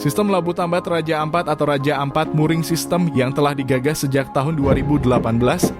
Sistem Labu Tambat Raja Ampat atau Raja Ampat Mooring System yang telah digagas sejak tahun 2018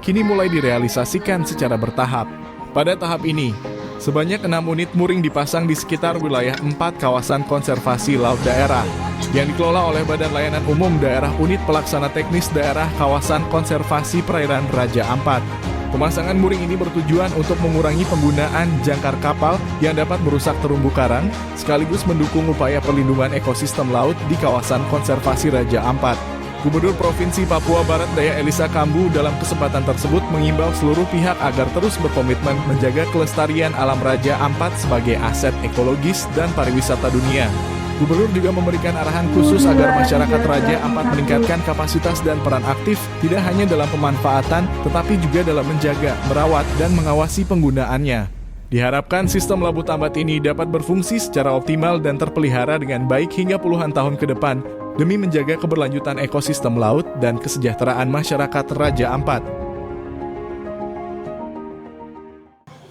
kini mulai direalisasikan secara bertahap. Pada tahap ini, sebanyak 6 unit mooring dipasang di sekitar wilayah 4 kawasan konservasi laut daerah yang dikelola oleh Badan Layanan Umum Daerah Unit Pelaksana Teknis Daerah Kawasan Konservasi Perairan Raja Ampat. Pemasangan mooring ini bertujuan untuk mengurangi penggunaan jangkar kapal yang dapat merusak terumbu karang, sekaligus mendukung upaya perlindungan ekosistem laut di kawasan konservasi Raja Ampat. Gubernur Provinsi Papua Barat Daya Elisa Kambu dalam kesempatan tersebut mengimbau seluruh pihak agar terus berkomitmen menjaga kelestarian alam Raja Ampat sebagai aset ekologis dan pariwisata dunia. Gubernur juga memberikan arahan khusus agar masyarakat Raja Ampat meningkatkan kapasitas dan peran aktif tidak hanya dalam pemanfaatan, tetapi juga dalam menjaga, merawat, dan mengawasi penggunaannya. Diharapkan sistem Labu Tambat ini dapat berfungsi secara optimal dan terpelihara dengan baik hingga puluhan tahun ke depan, demi menjaga keberlanjutan ekosistem laut dan kesejahteraan masyarakat Raja Ampat.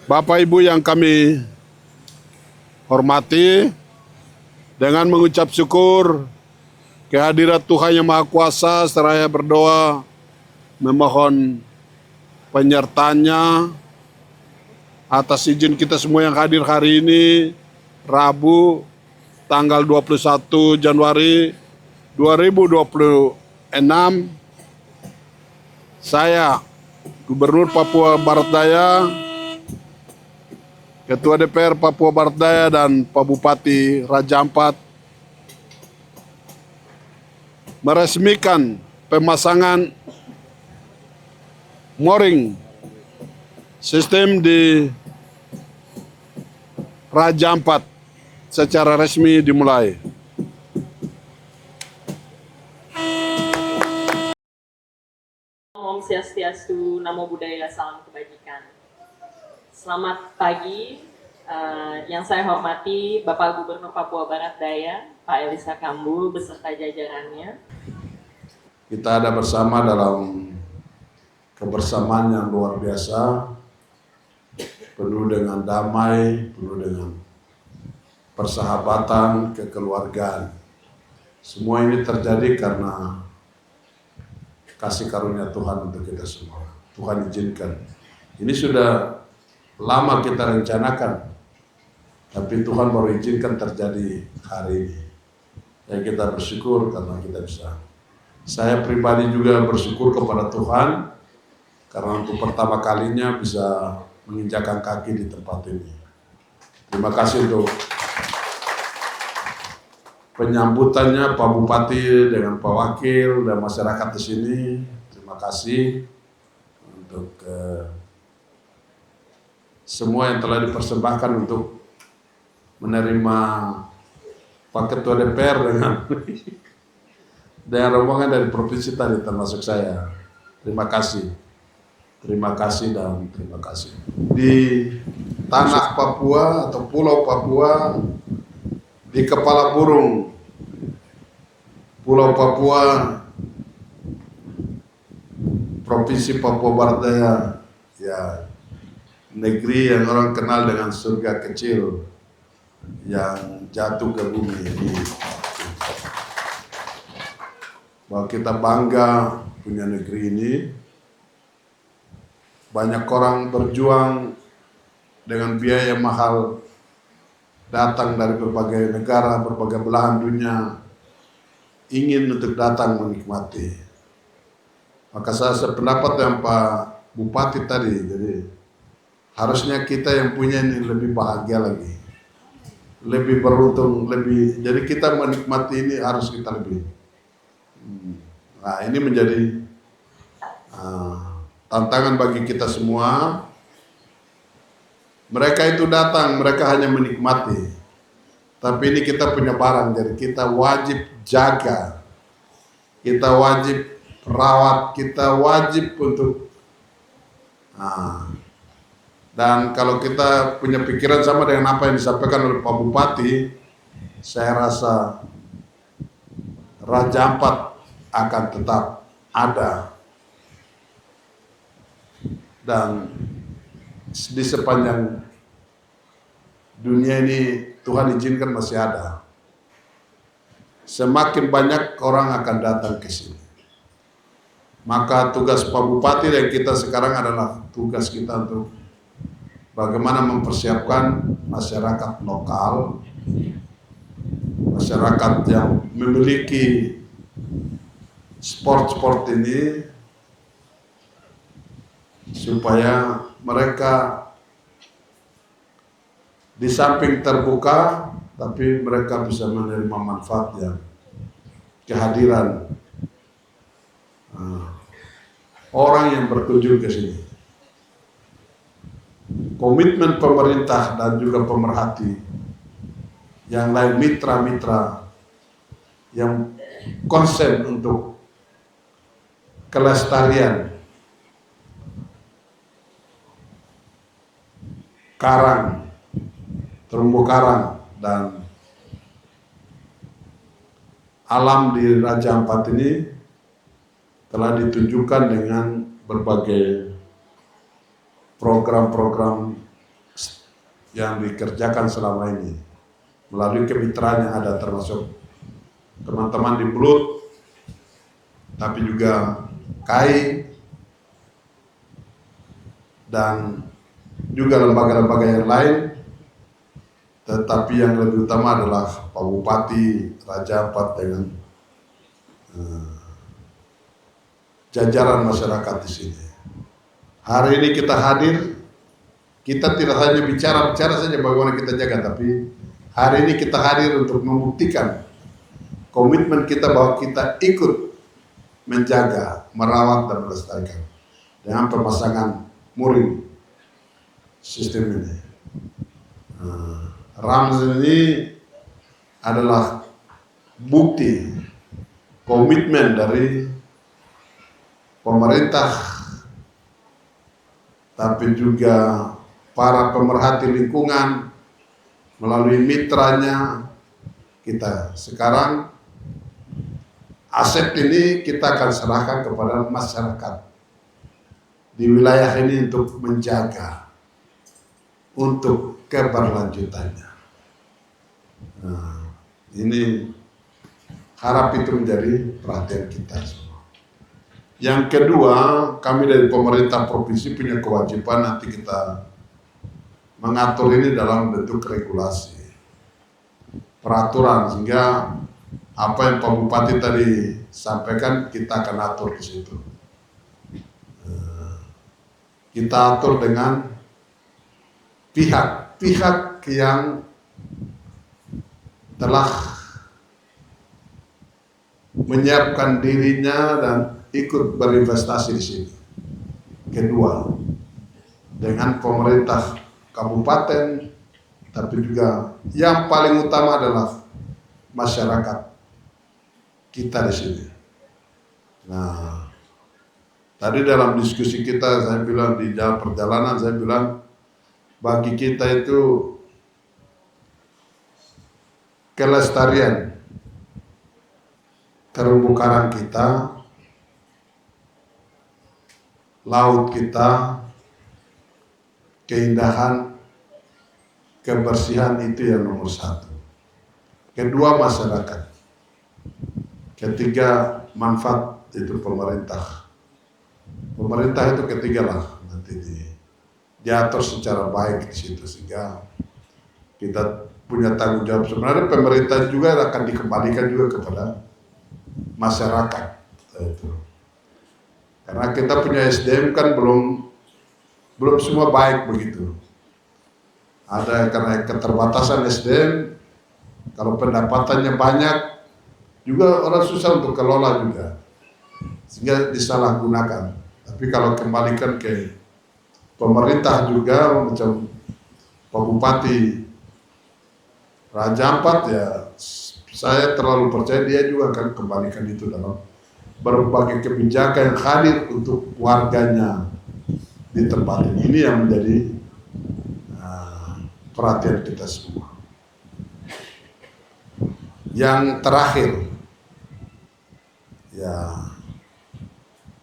Bapak Ibu yang kami hormati, dengan mengucap syukur kehadirat Tuhan Yang Maha Kuasa, seraya berdoa memohon penyertanya atas izin kita semua yang hadir hari ini, Rabu tanggal 21 Januari 2026. Saya, Gubernur Papua Barat Daya, Ketua DPR Papua Barat Daya, dan Pak Bupati Raja Ampat meresmikan pemasangan mooring sistem di Raja Ampat secara resmi dimulai. Om Swastiastu, Namo Buddhaya, Salam Kebajikan. Selamat pagi, yang saya hormati Bapak Gubernur Papua Barat Daya, Pak Elisa Kambu beserta jajarannya. Kita ada bersama dalam kebersamaan yang luar biasa, penuh dengan damai, penuh dengan persahabatan, kekeluargaan. Semua ini terjadi karena kasih karunia Tuhan untuk kita semua. Tuhan izinkan. Ini sudah lama kita rencanakan, tapi Tuhan baru izinkan terjadi hari ini. Ya, kita bersyukur karena kita bisa. Saya pribadi juga bersyukur kepada Tuhan karena untuk pertama kalinya bisa menginjakkan kaki di tempat ini. Terima kasih untuk penyambutannya Pak Bupati dengan Pak Wakil dan masyarakat di sini. Terima kasih untuk semua yang telah dipersembahkan untuk menerima Pak Ketua DPR dengan rombongan dari provinsi tadi, termasuk saya. Terima kasih dan terima kasih. Di tanah Papua atau Pulau Papua, di kepala burung Pulau Papua, Provinsi Papua Barat Daya, ya, negeri yang orang kenal dengan surga kecil yang jatuh ke bumi ini. Bahwa kita bangga punya negeri ini. Banyak orang berjuang dengan biaya mahal, datang dari berbagai negara, berbagai belahan dunia, ingin untuk datang menikmati. Maka saya sependapat dengan Pak Bupati tadi, jadi harusnya kita yang punya ini lebih bahagia lagi, lebih beruntung, lebih. Jadi kita menikmati ini harus kita lebih. Nah, ini menjadi tantangan bagi kita semua. Mereka itu datang, mereka hanya menikmati. Tapi ini kita punya barang, jadi kita wajib jaga, kita wajib rawat, kita wajib untuk. Dan kalau kita punya pikiran sama dengan apa yang disampaikan oleh Pak Bupati, saya rasa Raja Ampat akan tetap ada. Dan di sepanjang dunia ini Tuhan izinkan masih ada. semakin banyak orang akan datang ke sini. Maka tugas Pak Bupati dan kita sekarang adalah tugas kita untuk bagaimana mempersiapkan masyarakat lokal, masyarakat yang memiliki sport-sport ini, supaya mereka di samping terbuka, tapi mereka bisa menerima manfaat yang kehadiran orang yang berkunjung ke sini. Komitmen pemerintah dan juga pemerhati yang lain, mitra-mitra yang konsen untuk kelestarian karang, terumbu karang dan alam di Raja Ampat ini telah ditunjukkan dengan berbagai program-program yang dikerjakan selama ini melalui kemitraan yang ada, termasuk teman-teman di Belut, tapi juga KAI dan juga lembaga-lembaga yang lain. Tetapi yang lebih utama adalah Pak Bupati Raja Ampat dengan jajaran masyarakat di sini. Hari ini kita hadir, kita tidak hanya bicara-bicara saja bagaimana kita jaga, tapi hari ini kita hadir untuk membuktikan komitmen kita bahwa kita ikut menjaga, merawat dan melestarikan dengan pemasangan mooring sistem ini. Ramzan ini adalah bukti komitmen dari pemerintah, tapi juga para pemerhati lingkungan melalui mitranya kita. Sekarang aset ini kita akan serahkan kepada masyarakat di wilayah ini untuk menjaga, untuk keberlanjutannya. Nah, ini harap itu menjadi perhatian kita semua. Yang kedua, kami dari pemerintah provinsi punya kewajiban nanti kita mengatur ini dalam bentuk regulasi, peraturan, sehingga apa yang Pak Bupati tadi sampaikan kita akan atur di situ. Kita atur dengan pihak yang telah menyiapkan dirinya dan ikut berinvestasi di sini. Kedua, dengan pemerintah kabupaten, tapi juga yang paling utama adalah masyarakat kita di sini. Nah, tadi dalam diskusi kita saya bilang di jalan perjalanan, saya bilang bagi kita itu kelestarian terumbu karang kita, laut kita, keindahan, kebersihan itu yang nomor satu. Kedua, masyarakat. Ketiga, manfaat itu pemerintah. Pemerintah itu ketiga lah, nanti diatur secara baik di situ sehingga kita punya tanggung jawab. Sebenarnya pemerintah juga akan dikembalikan juga kepada masyarakat itu. Karena kita punya SDM kan belum semua baik begitu. Ada karena keterbatasan SDM, kalau pendapatannya banyak juga orang susah untuk kelola juga, sehingga disalahgunakan. Tapi kalau kembalikan ke pemerintah juga macam Pak Bupati Raja Ampat, ya saya terlalu percaya dia juga akan kembalikan itu dalam berbagai kebijakan yang hadir untuk warganya di tempat ini. Ini yang menjadi perhatian kita semua. Yang terakhir, ya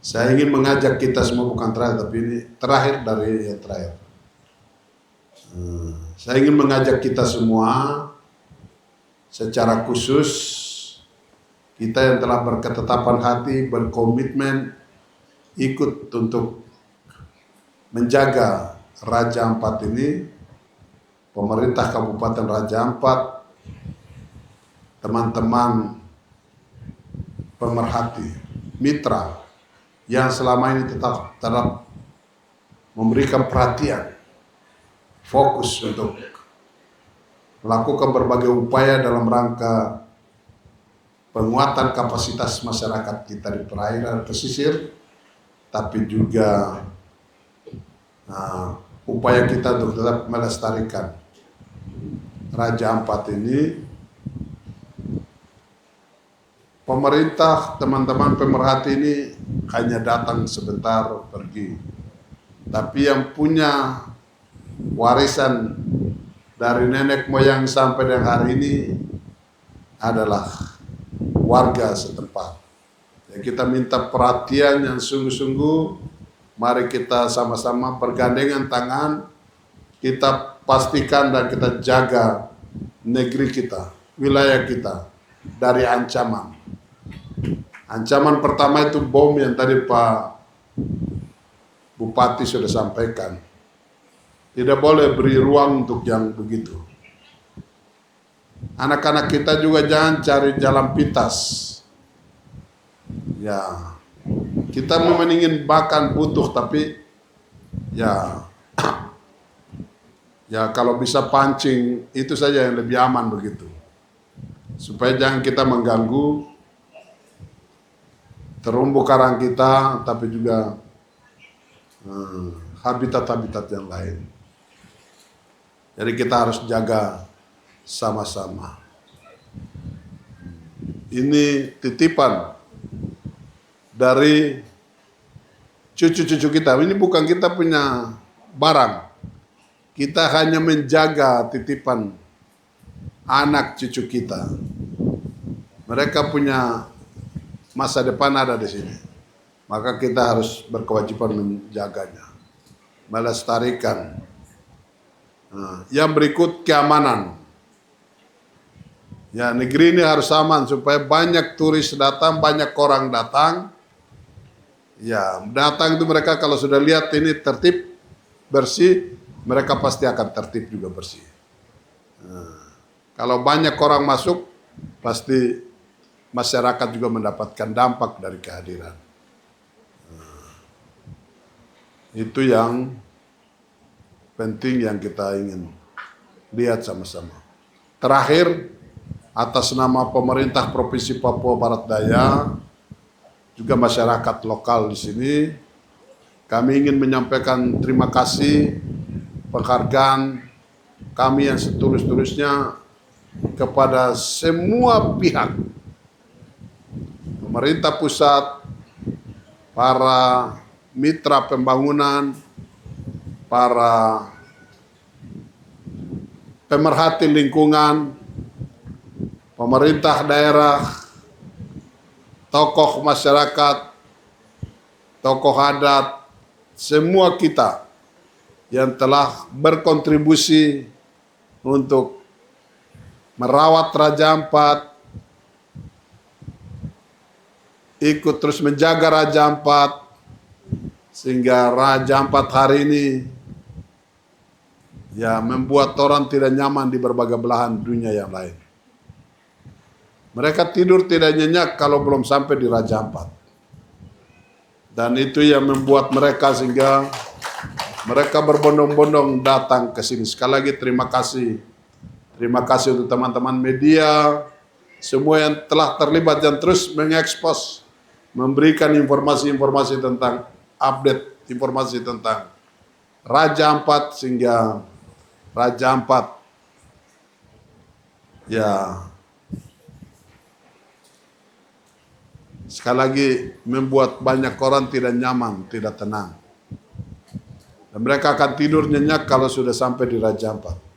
saya ingin mengajak kita semua, bukan terakhir tapi ini terakhir dari yang terakhir. Saya ingin mengajak kita semua secara khusus kita yang telah berketetapan hati, berkomitmen ikut untuk menjaga Raja Ampat ini, pemerintah Kabupaten Raja Ampat, teman-teman pemerhati, mitra yang selama ini tetap memberikan perhatian, fokus untuk melakukan berbagai upaya dalam rangka penguatan kapasitas masyarakat kita di perairan pesisir, tapi juga upaya kita untuk tetap melestarikan Raja Ampat ini. Pemerintah, teman-teman pemerhati ini hanya datang sebentar pergi, tapi yang punya warisan dari nenek moyang sampai dengan hari ini adalah warga setempat. Ya, kita minta perhatian yang sungguh-sungguh. Mari kita sama-sama bergandengan tangan, kita pastikan dan kita jaga negeri kita, wilayah kita dari ancaman. Ancaman pertama itu bom yang tadi Pak Bupati sudah sampaikan. Tidak boleh beri ruang untuk yang begitu. Anak-anak kita juga jangan cari jalan pintas. Ya, kita memang ingin bahkan butuh, tapi ya kalau bisa pancing itu saja yang lebih aman begitu. Supaya jangan kita mengganggu terumbu karang kita, tapi juga habitat-habitat yang lain. Jadi kita harus jaga sama-sama. Ini titipan dari cucu-cucu kita. Ini bukan kita punya barang. Kita hanya menjaga titipan anak cucu kita. Mereka punya masa depan ada di sini. Maka kita harus berkewajiban menjaganya, melestarikan. Yang berikut keamanan. Ya, negeri ini harus aman supaya banyak turis datang, banyak orang datang. Ya, datang itu mereka kalau sudah lihat ini tertib, bersih, mereka pasti akan tertib juga bersih. Kalau banyak orang masuk, pasti masyarakat juga mendapatkan dampak dari kehadiran. Itu yang penting yang kita ingin lihat sama-sama. Terakhir, atas nama pemerintah Provinsi Papua Barat Daya, juga masyarakat lokal di sini, kami ingin menyampaikan terima kasih, penghargaan kami yang setulus-tulusnya kepada semua pihak, pemerintah pusat, para mitra pembangunan, para pemerhati lingkungan, pemerintah daerah, tokoh masyarakat, tokoh adat, semua kita yang telah berkontribusi untuk merawat Raja Ampat, ikut terus menjaga Raja Ampat, sehingga Raja Ampat hari ini ya membuat orang tidak nyaman di berbagai belahan dunia yang lain. Mereka tidur tidak nyenyak kalau belum sampai di Raja Ampat. Dan itu yang membuat mereka sehingga mereka berbondong-bondong datang ke sini. Sekali lagi terima kasih. Terima kasih untuk teman-teman media, semua yang telah terlibat dan terus mengekspos, memberikan informasi-informasi tentang update, informasi tentang Raja Ampat, sehingga Raja Ampat ya sekali lagi membuat banyak orang tidak nyaman, tidak tenang. Dan mereka akan tidur nyenyak kalau sudah sampai di Raja Ampat.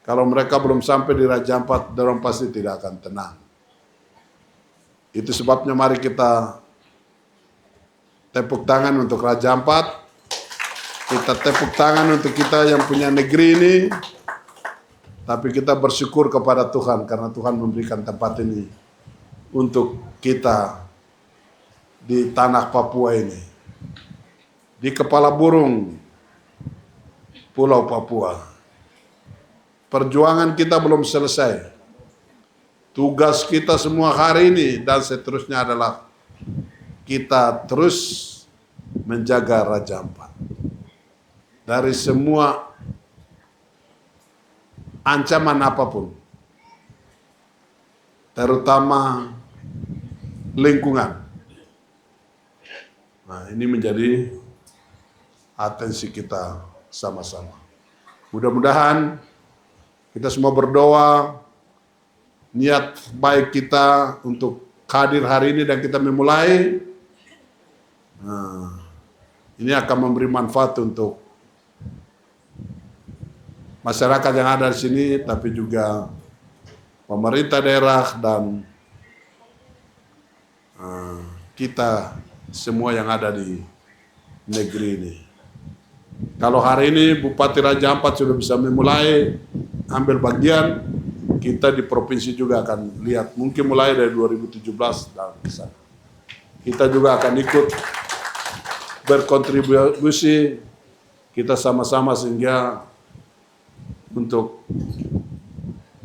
Kalau mereka belum sampai di Raja Ampat, orang pasti tidak akan tenang. Itu sebabnya mari kita tepuk tangan untuk Raja Ampat. Kita tepuk tangan untuk kita yang punya negeri ini. Tapi kita bersyukur kepada Tuhan karena Tuhan memberikan tempat ini untuk kita di tanah Papua ini, di kepala burung Pulau Papua. Perjuangan kita belum selesai. Tugas kita semua hari ini dan seterusnya adalah kita terus menjaga Raja Ampat dari semua ancaman apapun, terutama lingkungan. Nah, ini menjadi atensi kita sama-sama. Mudah-mudahan kita semua berdoa, niat baik kita untuk hadir hari ini dan kita memulai. Nah, ini akan memberi manfaat untuk masyarakat yang ada di sini, tapi juga pemerintah daerah dan kita semua yang ada di negeri ini. Kalau hari ini Bupati Raja Ampat sudah bisa memulai ambil bagian, kita di provinsi juga akan lihat mungkin mulai dari 2017 dan bisa. Kita juga akan ikut berkontribusi, kita sama-sama sehingga untuk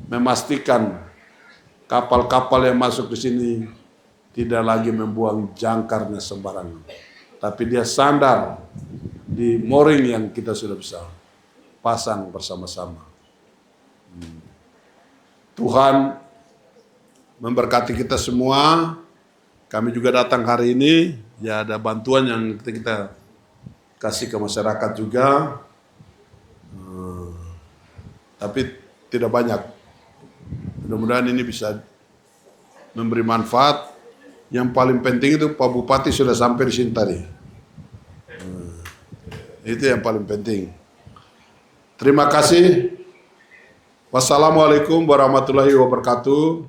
memastikan kapal-kapal yang masuk ke sini tidak lagi membuang jangkarnya sembarangan, tapi dia sandar di mooring yang kita sudah bisa pasang bersama-sama. Tuhan memberkati kita semua. Kami juga datang hari ini, ya ada bantuan yang kita kasih ke masyarakat juga, tapi tidak banyak. Mudah-mudahan ini bisa memberi manfaat. Yang paling penting itu Pak Bupati sudah sampai di sini tadi. Itu yang paling penting. Terima kasih. Wassalamualaikum warahmatullahi wabarakatuh.